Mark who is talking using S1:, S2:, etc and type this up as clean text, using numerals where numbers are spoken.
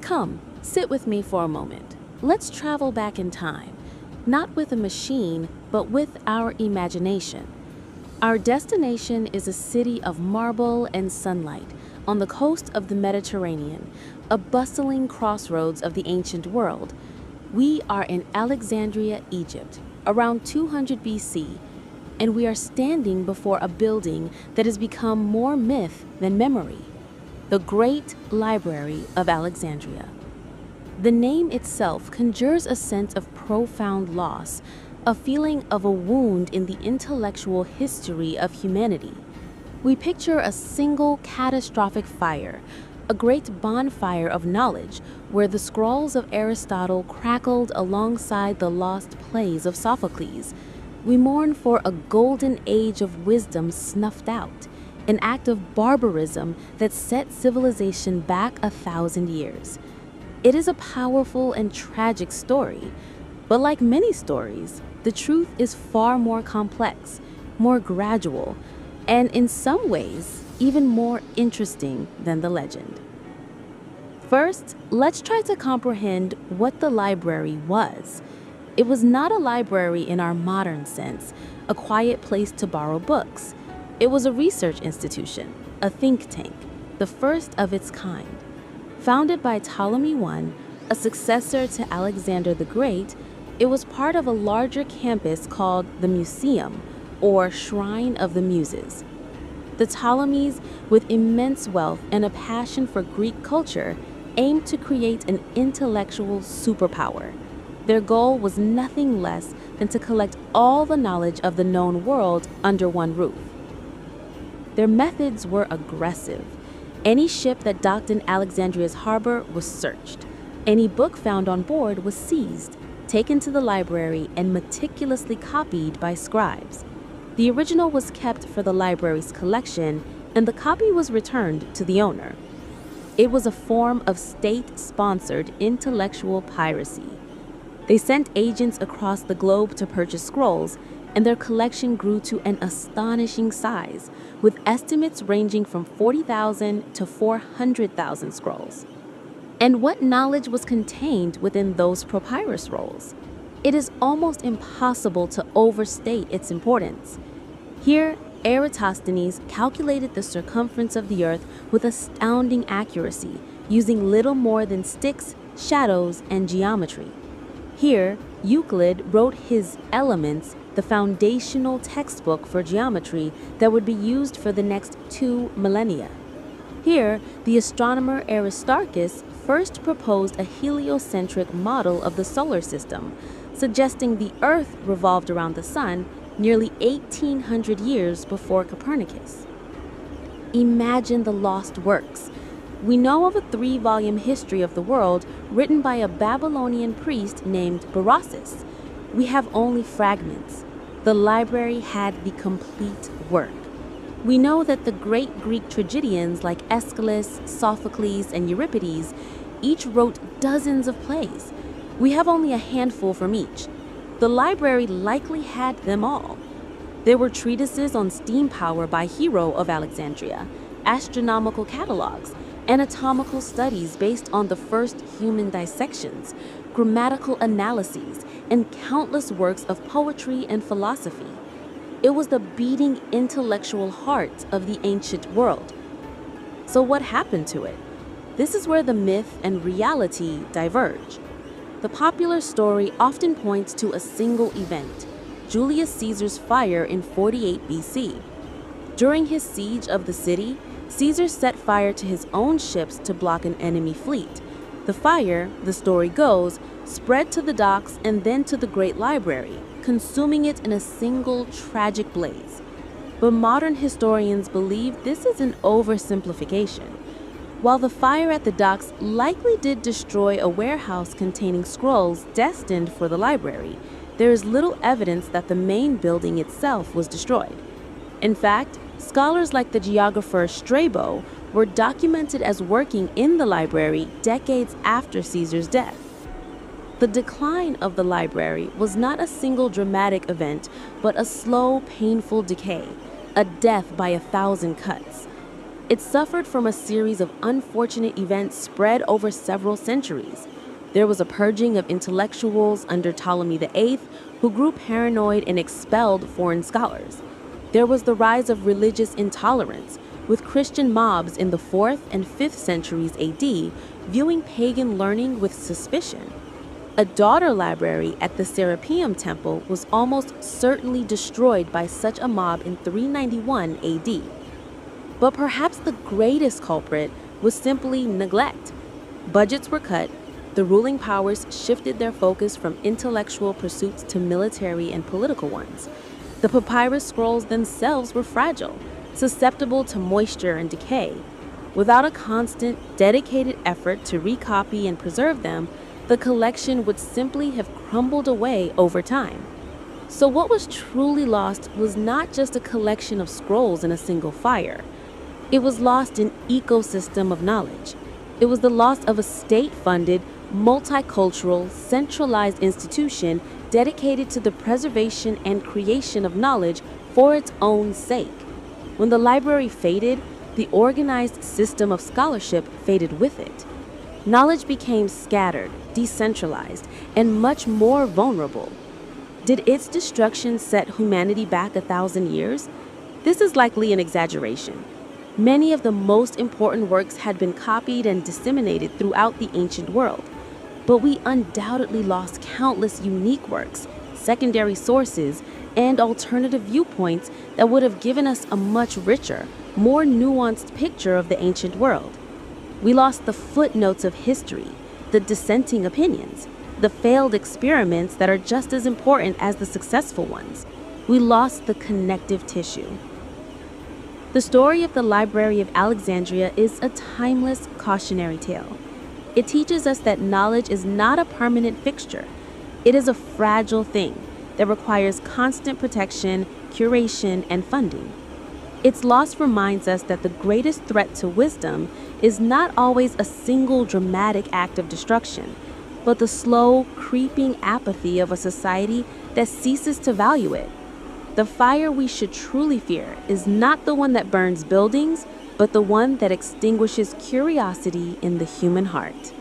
S1: Come, sit with me for a moment. Let's travel back in time, not with a machine, but with our imagination. Our destination is a city of marble and sunlight on the coast of the Mediterranean, a bustling crossroads of the ancient world. We are in Alexandria, Egypt, around 200 BC, and we are standing before a building that has become more myth than memory, the Great Library of Alexandria. The name itself conjures a sense of profound loss, a feeling of a wound in the intellectual history of humanity. We picture a single catastrophic fire, a great bonfire of knowledge where the scrolls of Aristotle crackled alongside the lost plays of Sophocles. We mourn for a golden age of wisdom snuffed out, an act of barbarism that set civilization back 1,000 years. It is a powerful and tragic story, but like many stories, the truth is far more complex, more gradual, and in some ways, even more interesting than the legend. First, let's try to comprehend what the library was. It was not a library in our modern sense, a quiet place to borrow books. It was a research institution, a think tank, the first of its kind. Founded by Ptolemy I, a successor to Alexander the Great, it was part of a larger campus called the Museum, or Shrine of the Muses. The Ptolemies, with immense wealth and a passion for Greek culture, aimed to create an intellectual superpower. Their goal was nothing less than to collect all the knowledge of the known world under one roof. Their methods were aggressive. Any ship that docked in Alexandria's harbor was searched. Any book found on board was seized, taken to the library, and meticulously copied by scribes. The original was kept for the library's collection, and the copy was returned to the owner. It was a form of state-sponsored intellectual piracy. They sent agents across the globe to purchase scrolls, and their collection grew to an astonishing size, with estimates ranging from 40,000 to 400,000 scrolls. And what knowledge was contained within those papyrus rolls? It is almost impossible to overstate its importance. Here, Eratosthenes calculated the circumference of the earth with astounding accuracy, using little more than sticks, shadows, and geometry. Here, Euclid wrote his Elements, the foundational textbook for geometry that would be used for the next 2 millennia. Here, the astronomer Aristarchus first proposed a heliocentric model of the solar system, suggesting the Earth revolved around the Sun nearly 1,800 years before Copernicus. Imagine the lost works. We know of a 3-volume history of the world written by a Babylonian priest named Berossus. We have only fragments. The library had the complete work. We know that the great Greek tragedians like Aeschylus, Sophocles, and Euripides each wrote dozens of plays. We have only a handful from each. The library likely had them all. There were treatises on steam power by Hero of Alexandria, astronomical catalogs, anatomical studies based on the first human dissections, grammatical analyses, and countless works of poetry and philosophy. It was the beating intellectual heart of the ancient world. So what happened to it? This is where the myth and reality diverge. The popular story often points to a single event, Julius Caesar's fire in 48 BC. During his siege of the city, Caesar set fire to his own ships to block an enemy fleet. The fire, the story goes, spread to the docks and then to the Great Library, consuming it in a single tragic blaze. But modern historians believe this is an oversimplification. While the fire at the docks likely did destroy a warehouse containing scrolls destined for the library, there is little evidence that the main building itself was destroyed. In fact, scholars like the geographer Strabo were documented as working in the library decades after Caesar's death. The decline of the library was not a single dramatic event, but a slow, painful decay, a death by 1,000 cuts. It suffered from a series of unfortunate events spread over several centuries. There was a purging of intellectuals under Ptolemy VIII, who grew paranoid and expelled foreign scholars. There was the rise of religious intolerance, with Christian mobs in the 4th and 5th centuries AD viewing pagan learning with suspicion. A daughter library at the Serapeum temple was almost certainly destroyed by such a mob in 391 AD. But perhaps the greatest culprit was simply neglect. Budgets were cut, the ruling powers shifted their focus from intellectual pursuits to military and political ones. The papyrus scrolls themselves were fragile, susceptible to moisture and decay. Without a constant, dedicated effort to recopy and preserve them, the collection would simply have crumbled away over time. So what was truly lost was not just a collection of scrolls in a single fire. It was lost an ecosystem of knowledge. It was the loss of a state-funded, multicultural, centralized institution dedicated to the preservation and creation of knowledge for its own sake. When the library faded, the organized system of scholarship faded with it. Knowledge became scattered, decentralized, and much more vulnerable. Did its destruction set humanity back 1,000 years? This is likely an exaggeration. Many of the most important works had been copied and disseminated throughout the ancient world. But we undoubtedly lost countless unique works, secondary sources, and alternative viewpoints that would have given us a much richer, more nuanced picture of the ancient world. We lost the footnotes of history, the dissenting opinions, the failed experiments that are just as important as the successful ones. We lost the connective tissue. The story of the Library of Alexandria is a timeless cautionary tale. It teaches us that knowledge is not a permanent fixture. It is a fragile thing that requires constant protection, curation, and funding. Its loss reminds us that the greatest threat to wisdom is not always a single dramatic act of destruction, but the slow, creeping apathy of a society that ceases to value it. The fire we should truly fear is not the one that burns buildings, but the one that extinguishes curiosity in the human heart.